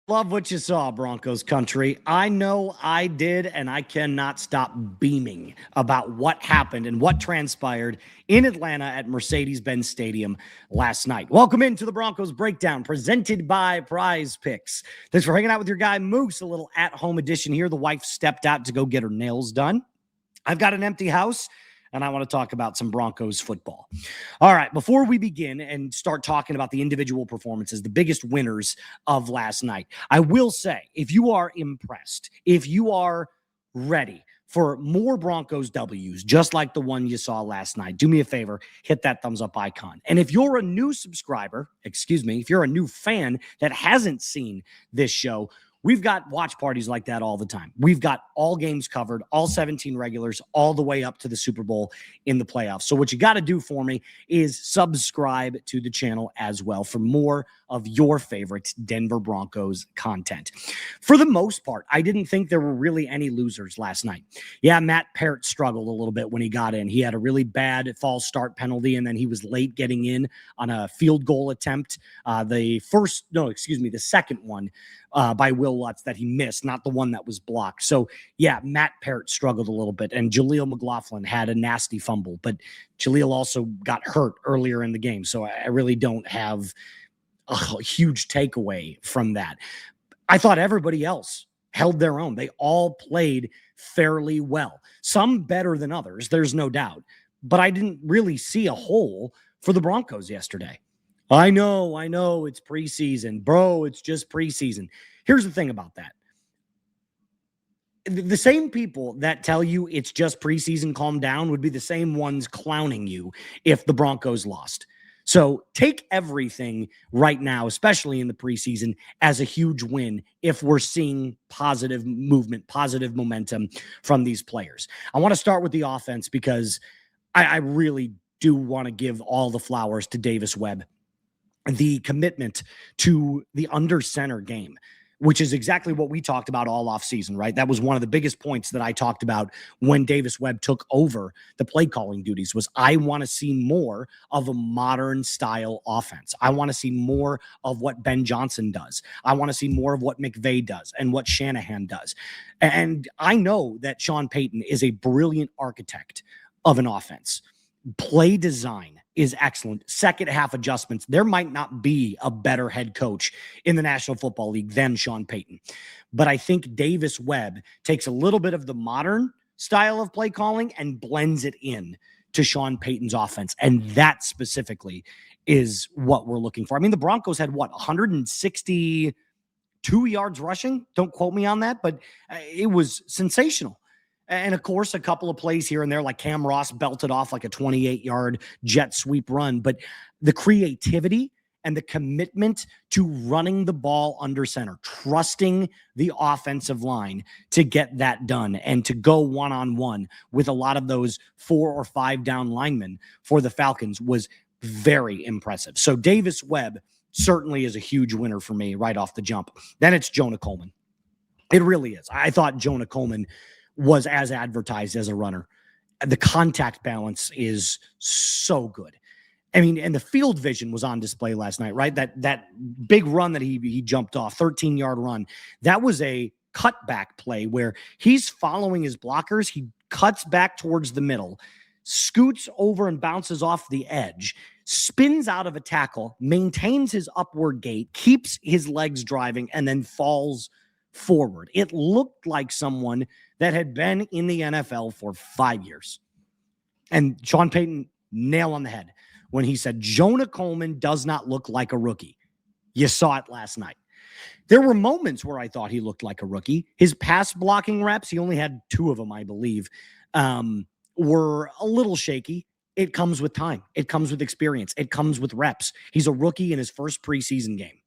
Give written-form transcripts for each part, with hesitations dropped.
Love what you saw, Broncos country. I know I did, and I cannot stop beaming about what happened and what transpired in Atlanta at Mercedes-Benz Stadium last night. Welcome into the Broncos Breakdown, presented by Prize Picks. Thanks for hanging out with your guy, Moose, a little at-home edition here. The wife stepped out to go get her nails done. I've got an empty house, and I want to talk about some Broncos football. All right, before we begin and start talking about the individual performances, the biggest winners of last night, I will say, if you are impressed, if you are ready for more Broncos W's, just like the one you saw last night, do me a favor, hit that thumbs up icon. And if you're a new subscriber, if you're a new fan that hasn't seen this show, we've got watch parties like that all the time. We've got all games covered, all 17 regulars, all the way up to the Super Bowl in the playoffs. So what you got to do for me is subscribe to the channel as well for more of your favorite Denver Broncos content. For the most part, I didn't think there were really any losers last night. Yeah, Matt Parrott struggled a little bit when he got in. He had a really bad false start penalty, and then he was late getting in on a field goal attempt. The second one by Will Lutz that he missed, not the one that was blocked. So, yeah, Matt Parrott struggled a little bit, and Jaleel McLaughlin had a nasty fumble, but Jaleel also got hurt earlier in the game, so I really don't have a huge takeaway from that. I thought everybody else held their own. They all played fairly well. Some better than others, there's no doubt, but I didn't really see a hole for the Broncos yesterday. I know, it's preseason. Bro, it's just preseason. Here's the thing about that. The same people that tell you it's just preseason, calm down, would be the same ones clowning you if the Broncos lost. So take everything right now, especially in the preseason, as a huge win if we're seeing positive movement, positive momentum from these players. I want to start with the offense because I really do want to give all the flowers to Davis Webb. The commitment to the under center game, which is exactly what we talked about all offseason, right? That was one of the biggest points that I talked about when Davis Webb took over the play calling duties was I want to see more of a modern style offense. I want to see more of what Ben Johnson does. I want to see more of what McVay does and what Shanahan does. And I know that Sean Payton is a brilliant architect of an offense. Play design is excellent. Second half adjustments. There might not be a better head coach in the National Football League than Sean Payton. But I think Davis Webb takes a little bit of the modern style of play calling and blends it in to Sean Payton's offense. And that specifically is what we're looking for. I mean, the Broncos had 162 yards rushing? Don't quote me on that, but it was sensational. And, of course, a couple of plays here and there, like Cam Ross belted off like a 28-yard jet sweep run. But the creativity and the commitment to running the ball under center, trusting the offensive line to get that done and to go one-on-one with a lot of those 4 or 5 down linemen for the Falcons was very impressive. So Davis Webb certainly is a huge winner for me right off the jump. Then it's Jonah Coleman. It really is. I thought Jonah Coleman was as advertised as a runner. The contact balance is so good. I mean, and the field vision was on display last night, right? That big run that he jumped off, 13-yard run, that was a cutback play where he's following his blockers. He cuts back towards the middle, scoots over and bounces off the edge, spins out of a tackle, maintains his upward gait, keeps his legs driving, and then falls forward. It looked like someone that had been in the NFL for 5 years. And Sean Payton, nail on the head when he said, Jonah Coleman does not look like a rookie. You saw it last night. There were moments where I thought he looked like a rookie. His pass blocking reps, he only had 2 of them, I believe, were a little shaky. It comes with time. It comes with experience. It comes with reps. He's a rookie in his first preseason game.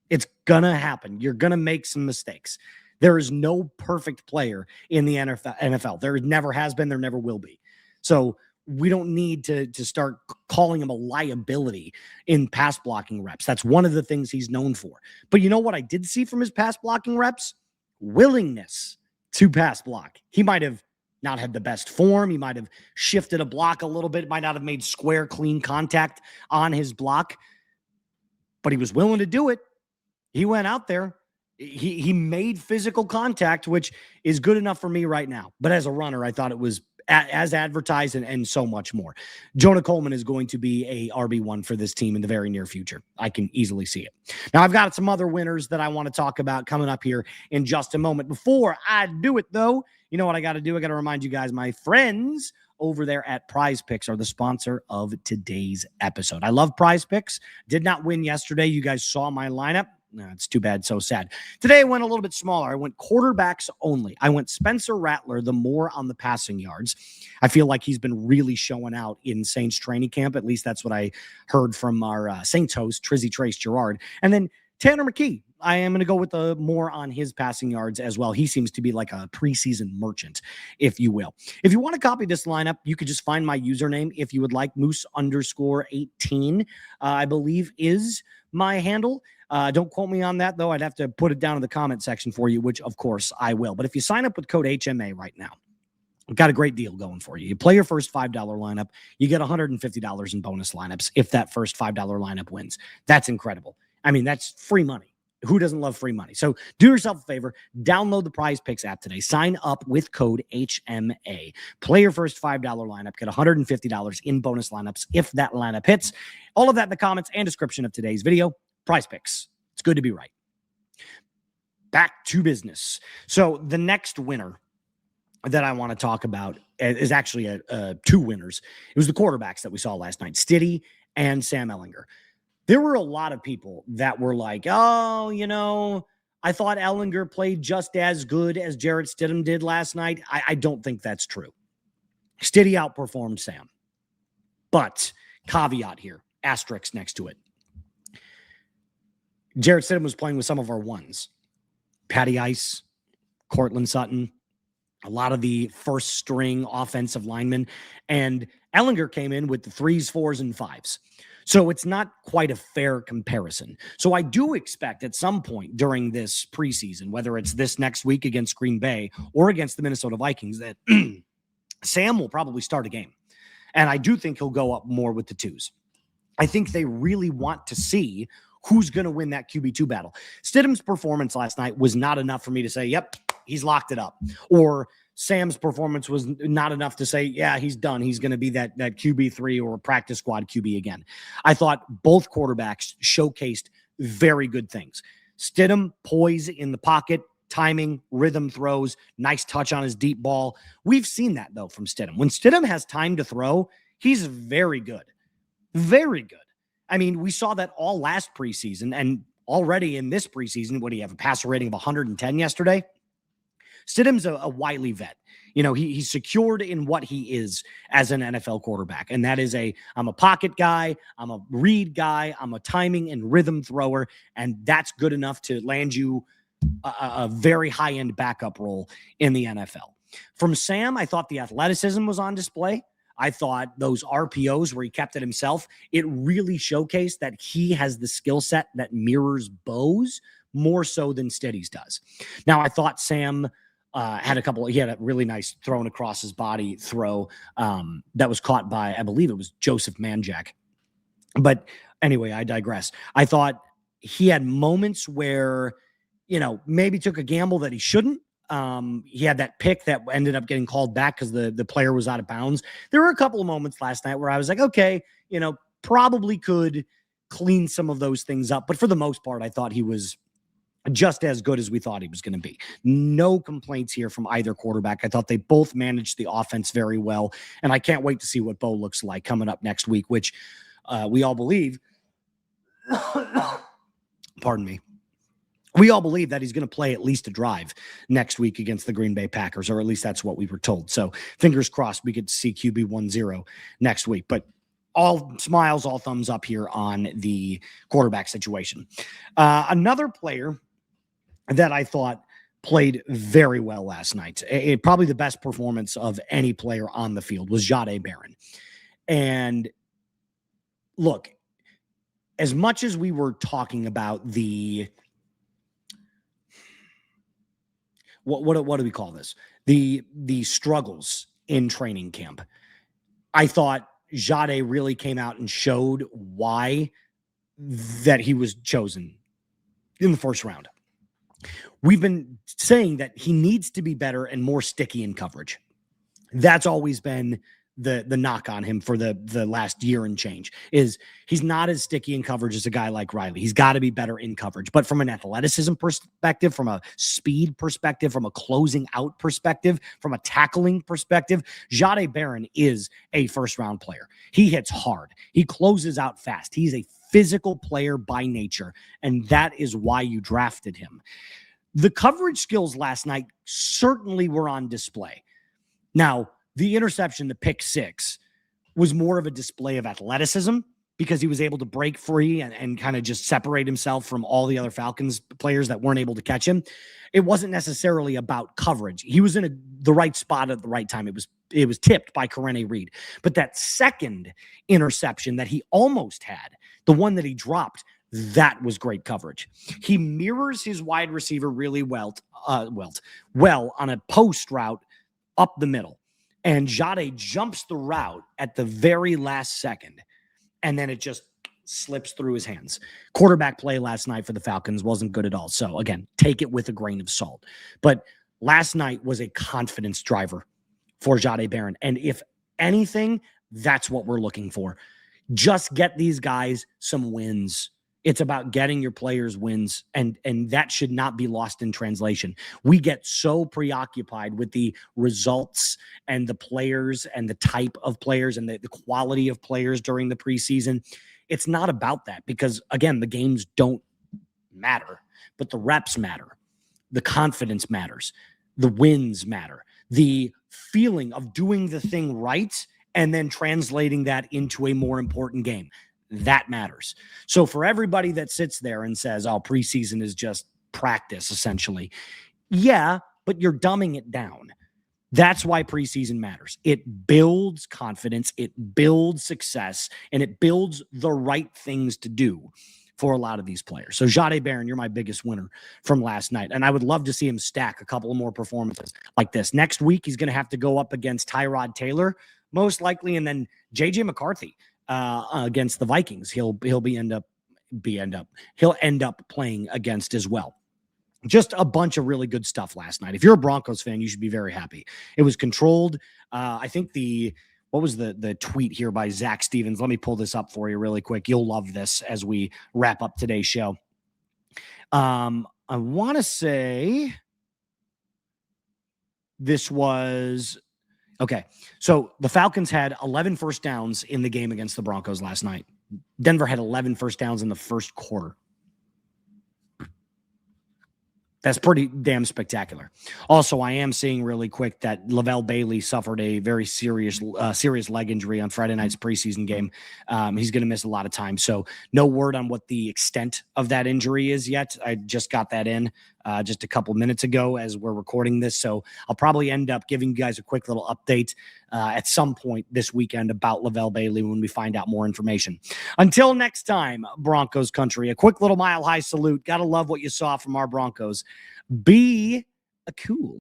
It's going to happen. You're going to make some mistakes. There is no perfect player in the NFL. There never has been. There never will be. So we don't need to start calling him a liability in pass blocking reps. That's one of the things he's known for. But you know what I did see from his pass blocking reps? Willingness to pass block. He might have not had the best form. He might have shifted a block a little bit, might not have made square, clean contact on his block, but he was willing to do it. He went out there He made physical contact, which is good enough for me right now. But as a runner, I thought it was as advertised and so much more. Jonah Coleman is going to be a RB1 for this team in the very near future. I can easily see it. Now, I've got some other winners that I want to talk about coming up here in just a moment. Before I do it, though, you know what I got to do? I got to remind you guys, my friends over there at Prize Picks are the sponsor of today's episode. I love Prize Picks. Did not win yesterday. You guys saw my lineup. No, it's too bad. So sad. Today I went a little bit smaller. I went quarterbacks only. I went Spencer Rattler, the more on the passing yards. I feel like he's been really showing out in Saints training camp. At least that's what I heard from our Saints host, Trizzy Trace Gerard. And then Tanner McKee. I am going to go with the more on his passing yards as well. He seems to be like a preseason merchant, if you will. If you want to copy this lineup, you could just find my username if you would like. Moose_18, I believe, is my handle. Don't quote me on that, though. I'd have to put it down in the comment section for you, which, of course, I will. But if you sign up with code HMA right now, we've got a great deal going for you. You play your first $5 lineup, you get $150 in bonus lineups if that first $5 lineup wins. That's incredible. I mean, that's free money. Who doesn't love free money? So do yourself a favor. Download the Prize Picks app today. Sign up with code HMA. Play your first $5 lineup. Get $150 in bonus lineups if that lineup hits. All of that in the comments and description of today's video. Prize Picks. It's good to be right. Back to business. So the next winner that I want to talk about is actually two winners. It was the quarterbacks that we saw last night, Stiddy and Sam Ehlinger. There were a lot of people that were like, oh, you know, I thought Ehlinger played just as good as Jarrett Stidham did last night. I don't think that's true. Stiddy outperformed Sam. But caveat here, asterisk next to it. Jarrett Stidham was playing with some of our ones. Patty Ice, Courtland Sutton, a lot of the first string offensive linemen. And Ehlinger came in with the 3s, 4s, and 5s. So it's not quite a fair comparison. So I do expect at some point during this preseason, whether it's this next week against Green Bay or against the Minnesota Vikings, that Sam will probably start a game. And I do think he'll go up more with the 2s. I think they really want to see who's going to win that QB2 battle. Stidham's performance last night was not enough for me to say, yep, he's locked it up. Or Sam's performance was not enough to say, yeah, he's done. He's going to be that QB3 or practice squad QB again. I thought both quarterbacks showcased very good things. Stidham, poise in the pocket, timing, rhythm throws, nice touch on his deep ball. We've seen that, though, from Stidham. When Stidham has time to throw, he's very good. Very good. I mean, we saw that all last preseason, and already in this preseason, what do you have, a passer rating of 110 yesterday? Stidham's a wily vet. You know, he's secured in what he is as an NFL quarterback. And that is I'm a pocket guy, I'm a read guy, I'm a timing and rhythm thrower. And that's good enough to land you a very high-end backup role in the NFL. From Sam, I thought the athleticism was on display. I thought those RPOs where he kept it himself, it really showcased that he has the skill set that mirrors Bo's more so than Steady's does. Now, I thought Sam had a really nice thrown across his body throw that was caught by, I believe it was Joseph Manjack. But anyway, I digress. I thought he had moments where, you know, maybe took a gamble that he shouldn't. He had that pick that ended up getting called back because the player was out of bounds. There were a couple of moments last night where I was like, okay, you know, probably could clean some of those things up. But for the most part, I thought he was just as good as we thought he was going to be. No complaints here from either quarterback. I thought they both managed the offense very well. And I can't wait to see what Bo looks like coming up next week, which we all believe, pardon me, we all believe that he's going to play at least a drive next week against the Green Bay Packers, or at least that's what we were told. So fingers crossed we get to see QB 1-0 next week. But all smiles, all thumbs up here on the quarterback situation. Another player that I thought played very well last night, probably the best performance of any player on the field, was Jahdae Barron. And look, as much as we were talking about the what do we call this? The struggles in training camp. I thought Jahdae really came out and showed why that he was chosen in the first round. We've been saying that he needs to be better and more sticky in coverage. That's always been the knock on him for the last year and change, is he's not as sticky in coverage as a guy like Riley. He's got to be better in coverage. But from an athleticism perspective, from a speed perspective, from a closing out perspective, from a tackling perspective, Jahdae Barron is a first-round player. He hits hard. He closes out fast. He's a physical player by nature, and that is why you drafted him. The coverage skills last night certainly were on display. Now, the interception, the pick six, was more of a display of athleticism because he was able to break free and kind of just separate himself from all the other Falcons players that weren't able to catch him. It wasn't necessarily about coverage. He was in the right spot at the right time. It was tipped by Karene Reed. But that second interception that he almost had, the one that he dropped, that was great coverage. He mirrors his wide receiver really well on a post route up the middle. And Jahdae jumps the route at the very last second, and then it just slips through his hands. Quarterback play last night for the Falcons wasn't good at all. So, again, take it with a grain of salt. But last night was a confidence driver for Jahdae Barron. And if anything, that's what we're looking for. Just get these guys some wins. It's about getting your players wins, and that should not be lost in translation. We get so preoccupied with the results and the players and the type of players and the quality of players during the preseason. It's not about that because, again, the games don't matter, but the reps matter. The confidence matters. The wins matter. The feeling of doing the thing right and then translating that into a more important game. That matters. So for everybody that sits there and says, oh, preseason is just practice, essentially. Yeah, but you're dumbing it down. That's why preseason matters. It builds confidence, it builds success, and it builds the right things to do for a lot of these players. So Jahdae Barron, you're my biggest winner from last night. And I would love to see him stack a couple of more performances like this. Next week, he's going to have to go up against Tyrod Taylor, most likely, and then J.J. McCarthy. Against the Vikings, he'll end up playing against as well. Just a bunch of really good stuff last night. If you're a Broncos fan, you should be very happy. It was controlled. I think what was the tweet here by Zach Stevens? Let me pull this up for you really quick. You'll love this as we wrap up today's show. I want to say this was. Okay, so the Falcons had 11 first downs in the game against the Broncos last night. Denver had 11 first downs in the first quarter. That's pretty damn spectacular. Also, I am seeing really quick that Lavelle Bailey suffered a very serious leg injury on Friday night's preseason game. He's going to miss a lot of time. So no word on what the extent of that injury is yet. I just got that in just a couple minutes ago as we're recording this. So I'll probably end up giving you guys a quick little update at some point this weekend about Lavelle Bailey when we find out more information. Until next time, Broncos country, a quick little mile high salute. Got to love what you saw from our Broncos. Be a cool.